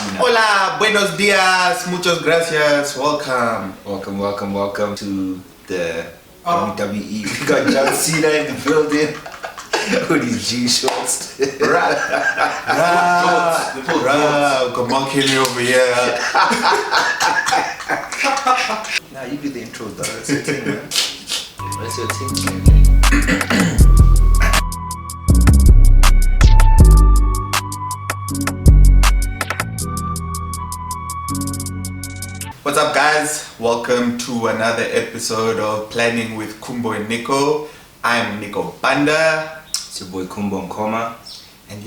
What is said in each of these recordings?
Hola, buenos dias, muchas gracias, welcome. Welcome to the WWE. We got John Cena in the building with his G shorts. Got Mark Kelly over here. Nah, you do the intro, dog. That's your thing, man. That's your thing. What's up, guys? Welcome to another episode of Planning with Khumbo and Nico. I'm Nico Banda. It's your boy Khumbo Nkoma. And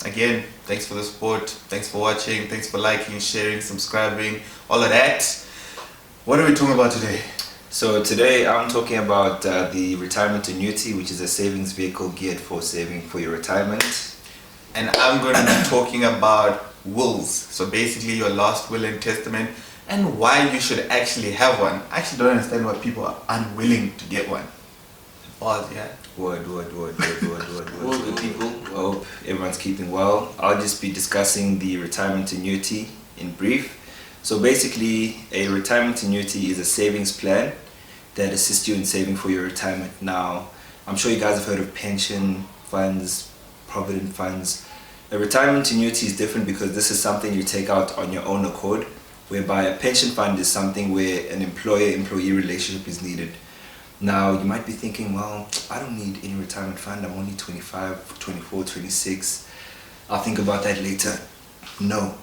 again, thanks for the support. Thanks for watching. Thanks for liking, sharing, subscribing, all of that. What are we talking about today? So today I'm talking about the retirement annuity, which is a savings vehicle geared for saving for your retirement. And I'm going to be talking about wills. So basically your last will and testament and why you should actually have one. I actually don't understand why people are unwilling to get one. Pause, yeah. Word, good people. I hope everyone's keeping well. I'll just be discussing the retirement annuity in brief. So basically, a retirement annuity is a savings plan that assists you in saving for your retirement. Now, I'm sure you guys have heard of pension funds, provident funds. A retirement annuity is different because this is something you take out on your own accord, whereby a pension fund is something where an employer-employee relationship is needed. Now, you might be thinking, well, I don't need any retirement fund. I'm only 25, 24, 26. I'll think about that later. No.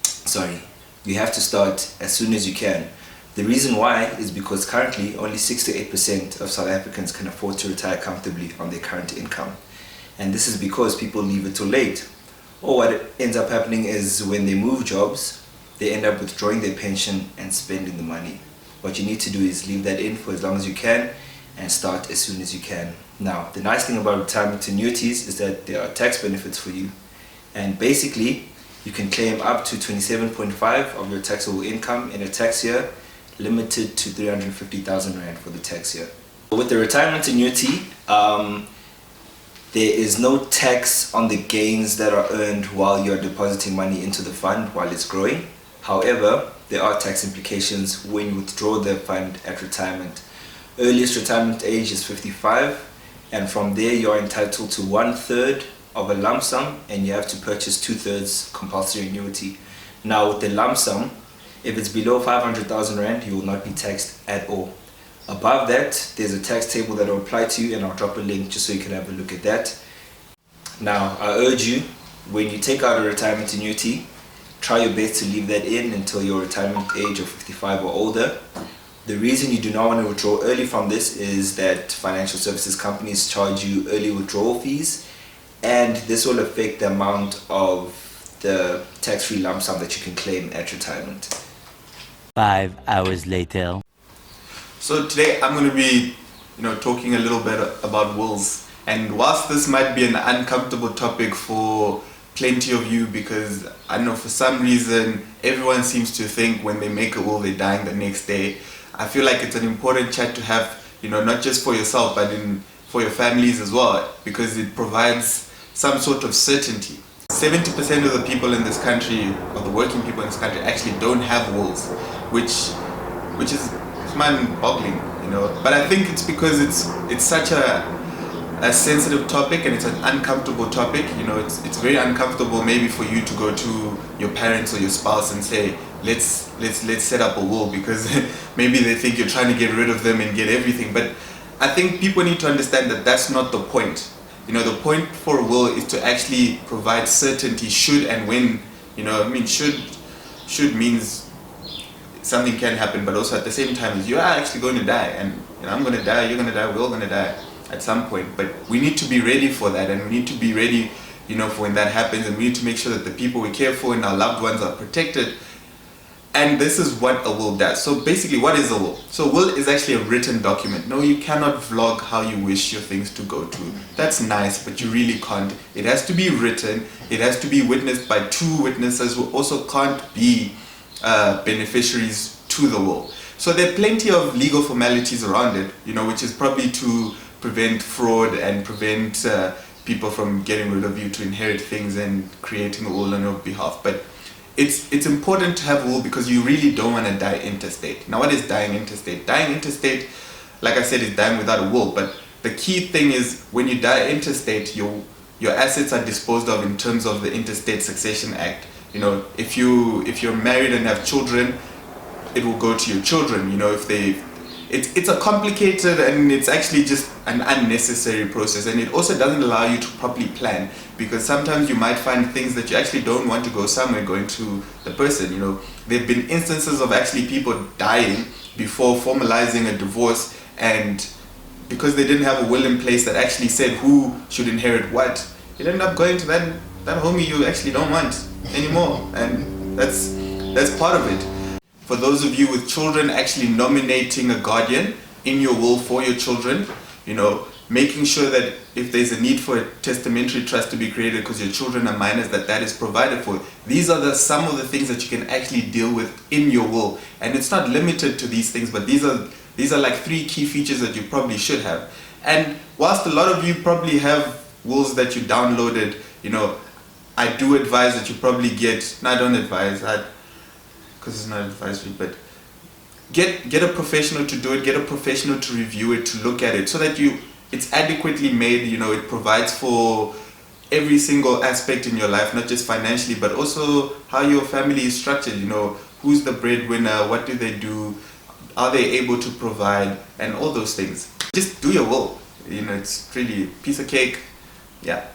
Sorry. You have to start as soon as you can. The reason why is because currently only 6 to 8% of South Africans can afford to retire comfortably on their current income. And this is because people leave it too late. Or what ends up happening is when they move jobs, they end up withdrawing their pension and spending the money. What you need to do is leave that in for as long as you can and start as soon as you can. Now, the nice thing about retirement annuities is that there are tax benefits for you. And basically, you can claim up to 27.5 of your taxable income in a tax year, limited to 350,000 Rand for the tax year. With the retirement annuity, there is no tax on the gains that are earned while you're depositing money into the fund while it's growing. However, there are tax implications when you withdraw the fund at retirement. Earliest retirement age is 55, and from there you're entitled to 1/3 of a lump sum, and you have to purchase 2/3 compulsory annuity. Now with the lump sum, if it's below 500,000 Rand, you will not be taxed at all. Above that, there's a tax table that will apply to you, and I'll drop a link just so you can have a look at that. Now, I urge you, when you take out a retirement annuity, try your best to leave that in until your retirement age of 55 or older. The reason you do not want to withdraw early from this is that financial services companies charge you early withdrawal fees, and this will affect the amount of the tax-free lump sum that you can claim at retirement. 5 hours later. So today I'm going to be, talking a little bit about wills. And whilst this might be an uncomfortable topic for plenty of you, because I don't know, for some reason everyone seems to think when they make a will they're dying the next day. I feel like it's an important chat to have, not just for yourself but for your families as well, because it provides some sort of certainty. 70% of the people in this country, or the working people in this country, actually don't have wills, which is mind-boggling, But I think it's because it's such a sensitive topic, and it's an uncomfortable topic. It's very uncomfortable maybe for you to go to your parents or your spouse and say, let's set up a will, because maybe they think you're trying to get rid of them and get everything. But I think people need to understand that that's not the point. The point for a will is to actually provide certainty should and when, should means something can happen, but also at the same time you are actually going to die, and I'm going to die, you're going to die, we're all going to die at some point. But we need to be ready for that, and we need to be ready, for when that happens, and we need to make sure that the people we care for and our loved ones are protected. And this is what a will does. So basically, what is a will? So a will is actually a written document. No, you cannot vlog how you wish your things to go to. That's nice, but you really can't. It has to be written. It has to be witnessed by two witnesses who also can't be beneficiaries to the will. So there are plenty of legal formalities around it, which is probably to prevent fraud and prevent people from getting rid of you to inherit things and creating a will on your behalf. But it's important to have a will because you really don't want to die intestate. Now, what is dying intestate? Dying intestate, like I said, is dying without a will. But the key thing is when you die intestate, your assets are disposed of in terms of the Intestate Succession Act. You know, if you're married and have children, it will go to your children. You know, it's a complicated and it's actually just an unnecessary process, and it also doesn't allow you to properly plan, because sometimes you might find things that you actually don't want to go somewhere going to the person. You know, there have been instances of actually people dying before formalizing a divorce, and because they didn't have a will in place that actually said who should inherit what, you end up going to that homie you actually don't want anymore, and that's part of it. For those of you with children, actually nominating a guardian in your will for your children, you know, making sure that if there's a need for a testamentary trust to be created because your children are minors, that is provided for. These are some of the things that you can actually deal with in your will, and it's not limited to these things, but these are like 3 key features that you probably should have. And whilst a lot of you probably have wills that you downloaded, you know, I do advise that you probably I don't advise, because it's not advisory, but get a professional to do it, get a professional to review it, to look at it, so that it's adequately made. You know, it provides for every single aspect in your life, not just financially, but also how your family is structured. You know, who's the breadwinner, what do they do, are they able to provide, and all those things. Just do your will. You know, it's really a piece of cake. Yeah.